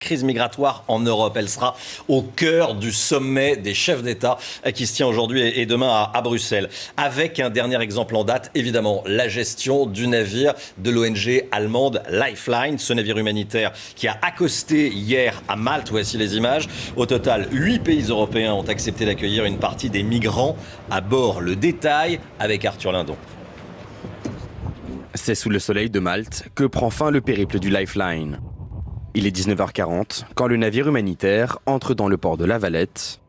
crise migratoire en Europe. Elle sera au cœur du sommet des chefs d'État qui se tient aujourd'hui et demain à Bruxelles. Avec un dernier exemple en date, évidemment, la gestion du navire de l'ONG allemande Lifeline. Ce navire humanitaire qui a accosté hier à Malte. Voici les images. Au total, 8 pays européens ont accepté d'accueillir une partie des migrants à bord. Le détail avec Arthur Lindon. C'est sous le soleil de Malte que prend fin le périple du Lifeline. Il est 19h40 quand le navire humanitaire entre dans le port de La Valette.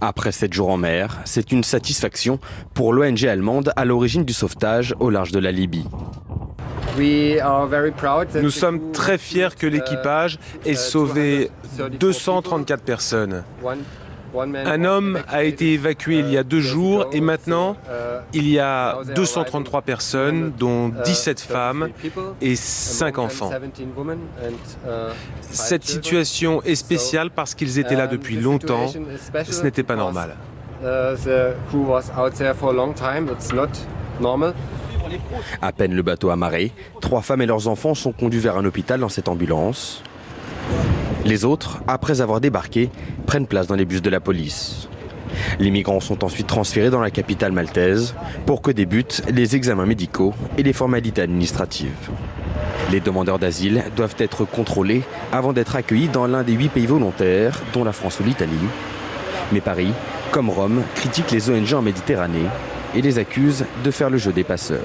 Après 7 jours en mer, c'est une satisfaction pour l'ONG allemande à l'origine du sauvetage au large de la Libye. Nous sommes très fiers que l'équipage ait sauvé 234 personnes. Un homme a été évacué il y a 2 jours et maintenant, il y a 233 personnes, dont 17 femmes et 5 enfants. Cette situation est spéciale parce qu'ils étaient là depuis longtemps. Ce n'était pas normal. À peine le bateau amarré, 3 femmes et leurs enfants sont conduits vers un hôpital dans cette ambulance. Les autres, après avoir débarqué, prennent place dans les bus de la police. Les migrants sont ensuite transférés dans la capitale maltaise pour que débutent les examens médicaux et les formalités administratives. Les demandeurs d'asile doivent être contrôlés avant d'être accueillis dans l'un des 8 pays volontaires, dont la France ou l'Italie. Mais Paris, comme Rome, critique les ONG en Méditerranée et les accuse de faire le jeu des passeurs.